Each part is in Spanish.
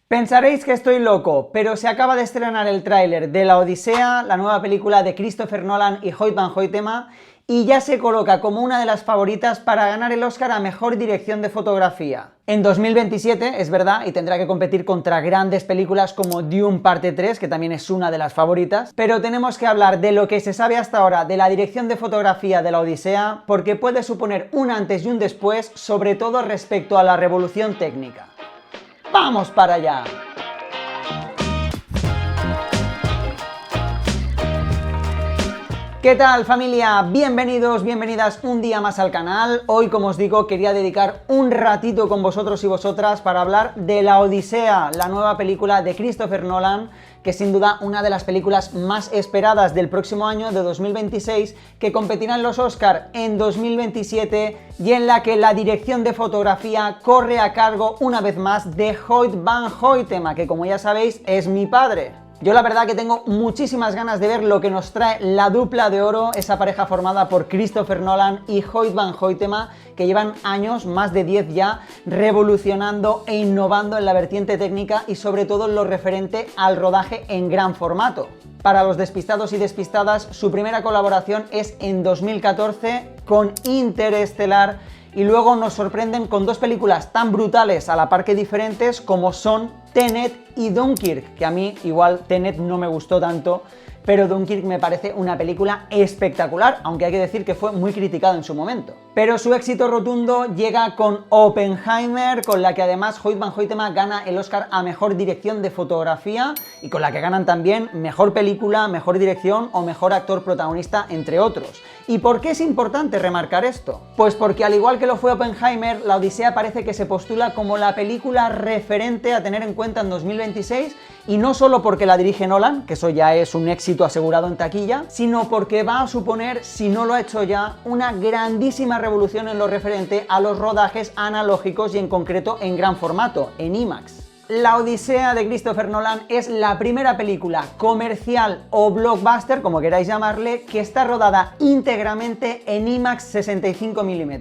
Pensaréis que estoy loco, pero se acaba de estrenar el tráiler de La Odisea, la nueva película de Christopher Nolan y Hoyt van Hoytema, y ya se coloca como una de las favoritas para ganar el Oscar a Mejor Dirección de Fotografía. En 2027, es verdad, y tendrá que competir contra grandes películas como Dune Parte 3, que también es una de las favoritas, pero tenemos que hablar de lo que se sabe hasta ahora de la dirección de fotografía de La Odisea, porque puede suponer un antes y un después, sobre todo respecto a la revolución técnica. ¡Vamos para allá! ¿Qué tal, familia? Bienvenidos, bienvenidas un día más al canal. Hoy, como os digo, quería dedicar un ratito con vosotros y vosotras para hablar de La Odisea, la nueva película de Christopher Nolan, que es sin duda una de las películas más esperadas del próximo año, de 2026, que competirá en los Oscar en 2027 y en la que la dirección de fotografía corre a cargo una vez más de Hoyt van Hoytema, que como ya sabéis es mi padre. Yo la verdad que tengo muchísimas ganas de ver lo que nos trae la dupla de oro, esa pareja formada por Christopher Nolan y Hoyt van Hoytema, que llevan años, más de 10 ya, revolucionando e innovando en la vertiente técnica y sobre todo en lo referente al rodaje en gran formato. Para los despistados y despistadas, su primera colaboración es en 2014 con Interestelar, y luego nos sorprenden con dos películas tan brutales a la par que diferentes como son Tenet y Dunkirk, que a mí igual Tenet no me gustó tanto, pero Dunkirk me parece una película espectacular, aunque hay que decir que fue muy criticado en su momento. Pero su éxito rotundo llega con Oppenheimer, con la que además Hoyt van Hoytema gana el Oscar a Mejor Dirección de Fotografía y con la que ganan también Mejor Película, Mejor Dirección o Mejor Actor Protagonista, entre otros. ¿Y por qué es importante remarcar esto? Pues porque al igual que lo fue Oppenheimer, La Odisea parece que se postula como la película referente a tener en cuenta en 2026, y no solo porque la dirige Nolan, que eso ya es un éxito asegurado en taquilla, sino porque va a suponer, si no lo ha hecho ya, una grandísima revolución en lo referente a los rodajes analógicos y en concreto en gran formato, en IMAX. La Odisea de Christopher Nolan es la primera película comercial o blockbuster, como queráis llamarle, que está rodada íntegramente en IMAX 65 mm.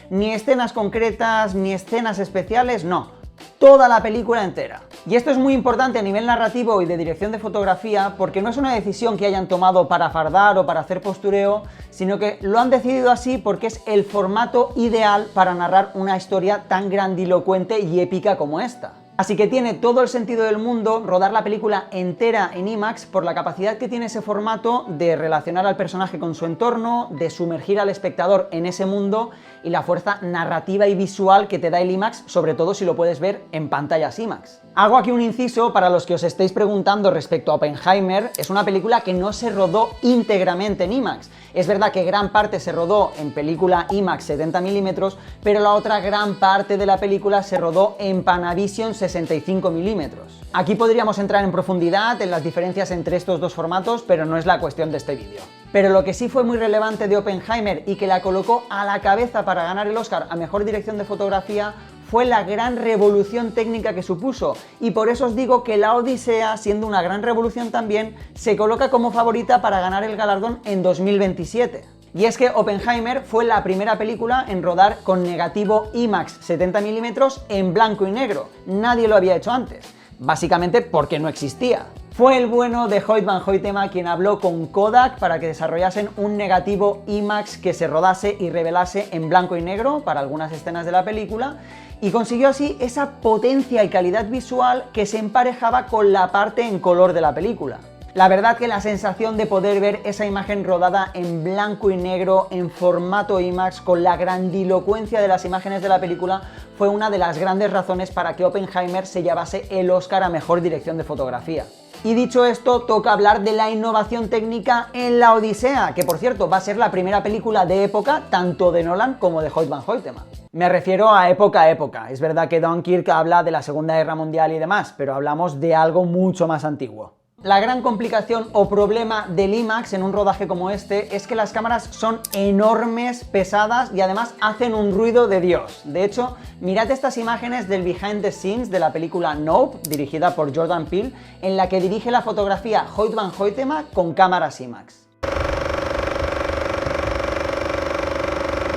Ni escenas concretas, ni escenas especiales, no. Toda la película entera. Y esto es muy importante a nivel narrativo y de dirección de fotografía, porque no es una decisión que hayan tomado para fardar o para hacer postureo, sino que lo han decidido así porque es el formato ideal para narrar una historia tan grandilocuente y épica como esta. Así que tiene todo el sentido del mundo rodar la película entera en IMAX por la capacidad que tiene ese formato de relacionar al personaje con su entorno, de sumergir al espectador en ese mundo y la fuerza narrativa y visual que te da el IMAX, sobre todo si lo puedes ver en pantallas IMAX. Hago aquí un inciso para los que os estéis preguntando respecto a Oppenheimer. Es una película que no se rodó íntegramente en IMAX. Es verdad que gran parte se rodó en película IMAX 70 mm, pero la otra gran parte de la película se rodó en Panavision 65 mm. Aquí podríamos entrar en profundidad en las diferencias entre estos dos formatos, pero no es la cuestión de este vídeo. Pero lo que sí fue muy relevante de Oppenheimer y que la colocó a la cabeza para ganar el Oscar a Mejor Dirección de Fotografía fue la gran revolución técnica que supuso, y por eso os digo que La Odisea, siendo una gran revolución también, se coloca como favorita para ganar el galardón en 2027. Y es que Oppenheimer fue la primera película en rodar con negativo IMAX 70 mm en blanco y negro. Nadie lo había hecho antes, básicamente porque no existía. Fue el bueno de Hoyt van Hoytema quien habló con Kodak para que desarrollasen un negativo IMAX que se rodase y revelase en blanco y negro para algunas escenas de la película, y consiguió así esa potencia y calidad visual que se emparejaba con la parte en color de la película. La verdad que la sensación de poder ver esa imagen rodada en blanco y negro en formato IMAX con la grandilocuencia de las imágenes de la película fue una de las grandes razones para que Oppenheimer se llevase el Oscar a Mejor Dirección de Fotografía. Y dicho esto, toca hablar de la innovación técnica en La Odisea, que por cierto va a ser la primera película de época tanto de Nolan como de Hoyt van Hoytema. Me refiero a época. Es verdad que Dunkirk habla de la Segunda Guerra Mundial y demás, pero hablamos de algo mucho más antiguo. La gran complicación o problema del IMAX en un rodaje como este es que las cámaras son enormes, pesadas y además hacen un ruido de Dios. De hecho, mirad estas imágenes del behind the scenes de la película Nope, dirigida por Jordan Peele, en la que dirige la fotografía Hoyt van Hoytema con cámaras IMAX.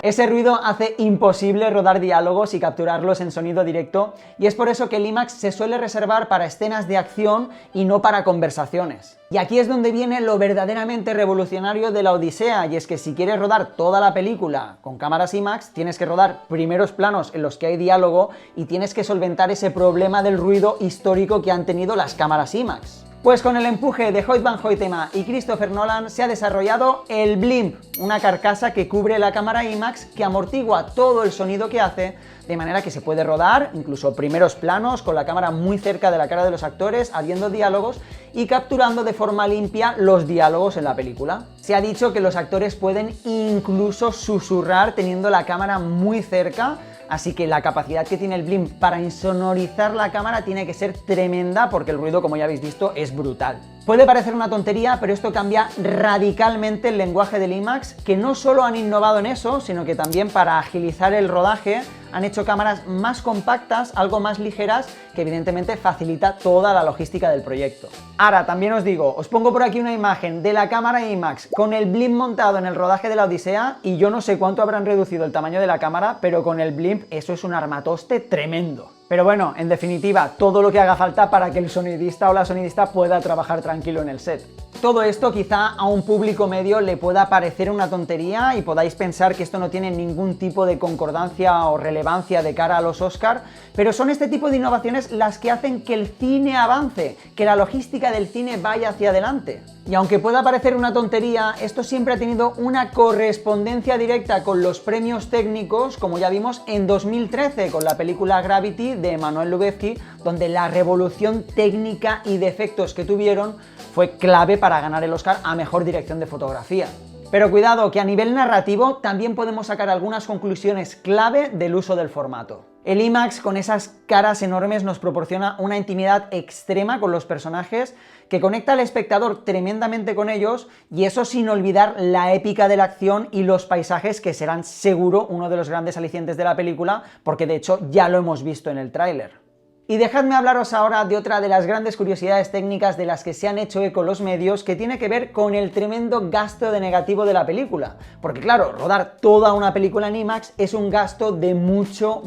Ese ruido hace imposible rodar diálogos y capturarlos en sonido directo, y es por eso que el IMAX se suele reservar para escenas de acción y no para conversaciones. Y aquí es donde viene lo verdaderamente revolucionario de la Odisea, y es que si quieres rodar toda la película con cámaras IMAX, tienes que rodar primeros planos en los que hay diálogo y tienes que solventar ese problema del ruido histórico que han tenido las cámaras IMAX. Pues con el empuje de Hoyt van Hoytema y Christopher Nolan se ha desarrollado el Blimp, una carcasa que cubre la cámara IMAX que amortigua todo el sonido que hace, de manera que se puede rodar incluso primeros planos con la cámara muy cerca de la cara de los actores, habiendo diálogos y capturando de forma limpia los diálogos en la película. Se ha dicho que los actores pueden incluso susurrar teniendo la cámara muy cerca, así que la capacidad que tiene el Blimp para insonorizar la cámara tiene que ser tremenda porque el ruido, como ya habéis visto, es brutal. Puede parecer una tontería, pero esto cambia radicalmente el lenguaje del IMAX, que no solo han innovado en eso, sino que también para agilizar el rodaje han hecho cámaras más compactas, algo más ligeras, que evidentemente facilita toda la logística del proyecto. Ahora, también os digo, os pongo por aquí una imagen de la cámara IMAX con el Blimp montado en el rodaje de la Odisea y yo no sé cuánto habrán reducido el tamaño de la cámara, pero con el Blimp eso es un armatoste tremendo. Pero bueno, en definitiva, todo lo que haga falta para que el sonidista o la sonidista pueda trabajar tranquilo en el set. Todo esto quizá a un público medio le pueda parecer una tontería y podáis pensar que esto no tiene ningún tipo de concordancia o relevancia de cara a los Oscar, pero son este tipo de innovaciones las que hacen que el cine avance, que la logística del cine vaya hacia adelante. Y aunque pueda parecer una tontería, esto siempre ha tenido una correspondencia directa con los premios técnicos, como ya vimos en 2013 con la película Gravity de Emmanuel Lubezki, donde la revolución técnica y de efectos que tuvieron fue clave para ganar el Oscar a Mejor Dirección de Fotografía. Pero cuidado, que a nivel narrativo también podemos sacar algunas conclusiones clave del uso del formato. El IMAX con esas caras enormes nos proporciona una intimidad extrema con los personajes que conecta al espectador tremendamente con ellos, y eso sin olvidar la épica de la acción y los paisajes que serán seguro uno de los grandes alicientes de la película, porque de hecho ya lo hemos visto en el tráiler. Y dejadme hablaros ahora de otra de las grandes curiosidades técnicas de las que se han hecho eco los medios, que tiene que ver con el tremendo gasto de negativo de la película. Porque claro, rodar toda una película en IMAX es un gasto de mucho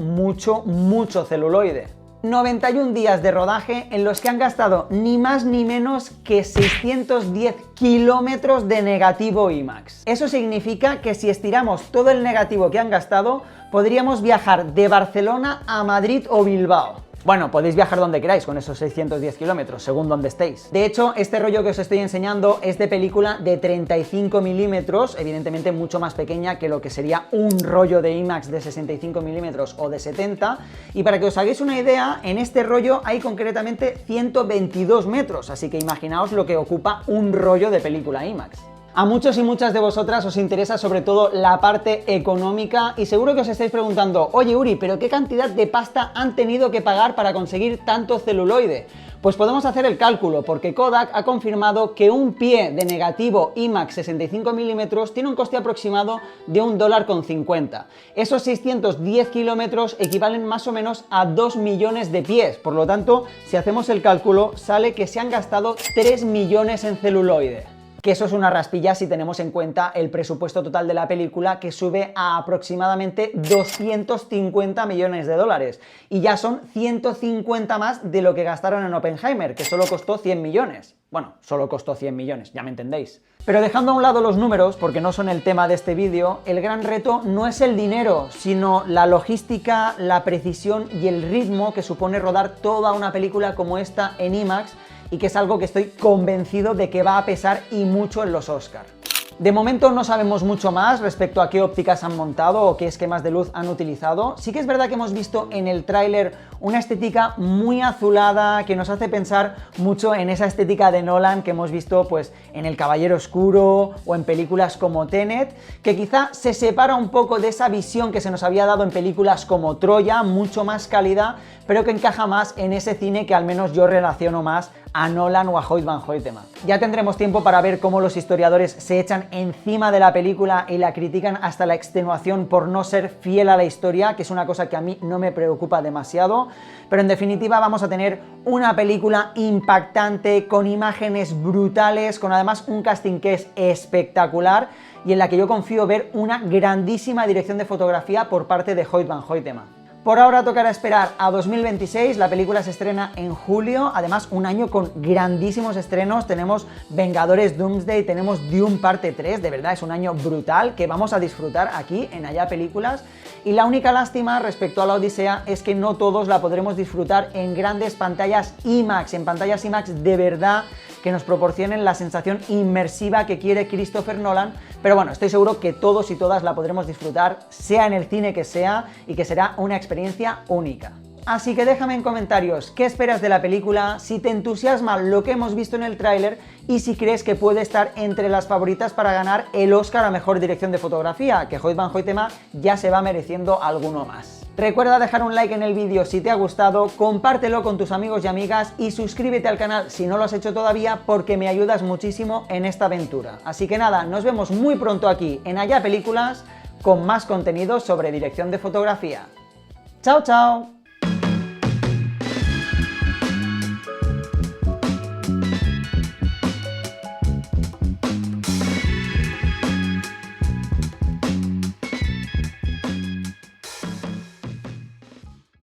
celuloide. 91 días de rodaje en los que han gastado ni más ni menos que 610 kilómetros de negativo IMAX. Eso significa que si estiramos todo el negativo que han gastado, podríamos viajar de Barcelona a Madrid o Bilbao. Bueno, podéis viajar donde queráis con esos 610 kilómetros, según donde estéis. De hecho, este rollo que os estoy enseñando es de película de 35 milímetros, evidentemente mucho más pequeña que lo que sería un rollo de IMAX de 65 milímetros o de 70. Y para que os hagáis una idea, en este rollo hay concretamente 122 metros, así que imaginaos lo que ocupa un rollo de película IMAX. A muchos y muchas de vosotras os interesa sobre todo la parte económica y seguro que os estáis preguntando, oye Uri, ¿pero qué cantidad de pasta han tenido que pagar para conseguir tanto celuloide? Pues podemos hacer el cálculo, porque Kodak ha confirmado que un pie de negativo IMAX 65 milímetros tiene un coste aproximado de $1,50. Esos 610 kilómetros equivalen más o menos a 2 millones de pies, por lo tanto, si hacemos el cálculo, sale que se han gastado 3 millones en celuloide. Que eso es una raspilla si tenemos en cuenta el presupuesto total de la película, que sube a aproximadamente 250 millones de dólares. Y ya son 150 más de lo que gastaron en Oppenheimer, que solo costó 100 millones. Bueno, solo costó 100 millones, ya me entendéis. Pero dejando a un lado los números, porque no son el tema de este vídeo, el gran reto no es el dinero, sino la logística, la precisión y el ritmo que supone rodar toda una película como esta en IMAX, y que es algo que estoy convencido de que va a pesar y mucho en los Oscar. De momento no sabemos mucho más respecto a qué ópticas han montado o qué esquemas de luz han utilizado. Sí que es verdad que hemos visto en el tráiler una estética muy azulada que nos hace pensar mucho en esa estética de Nolan que hemos visto pues en El Caballero Oscuro o en películas como Tenet, que quizá se separa un poco de esa visión que se nos había dado en películas como Troya, mucho más cálida, pero que encaja más en ese cine que al menos yo relaciono más a Nolan o a Hoyt van Hoytema. Ya tendremos tiempo para ver cómo los historiadores se echan encima de la película y la critican hasta la extenuación por no ser fiel a la historia, que es una cosa que a mí no me preocupa demasiado, pero en definitiva vamos a tener una película impactante, con imágenes brutales, con además un casting que es espectacular y en la que yo confío ver una grandísima dirección de fotografía por parte de Hoyt van Hoytema. Por ahora tocará esperar a 2026, la película se estrena en julio, además un año con grandísimos estrenos, tenemos Vengadores Doomsday, tenemos Dune parte 3, de verdad es un año brutal que vamos a disfrutar aquí en Allá Películas, y la única lástima respecto a la Odisea es que no todos la podremos disfrutar en grandes pantallas IMAX, en pantallas IMAX de verdad que nos proporcionen la sensación inmersiva que quiere Christopher Nolan, pero bueno, estoy seguro que todos y todas la podremos disfrutar, sea en el cine que sea, y que será una experiencia única. Así que déjame en comentarios qué esperas de la película, si te entusiasma lo que hemos visto en el tráiler y si crees que puede estar entre las favoritas para ganar el Oscar a Mejor Dirección de Fotografía, que Hoyt van Hoytema ya se va mereciendo alguno más. Recuerda dejar un like en el vídeo si te ha gustado, compártelo con tus amigos y amigas y suscríbete al canal si no lo has hecho todavía porque me ayudas muchísimo en esta aventura. Así que nada, nos vemos muy pronto aquí en Allá Películas con más contenido sobre dirección de fotografía. ¡Chao, chao!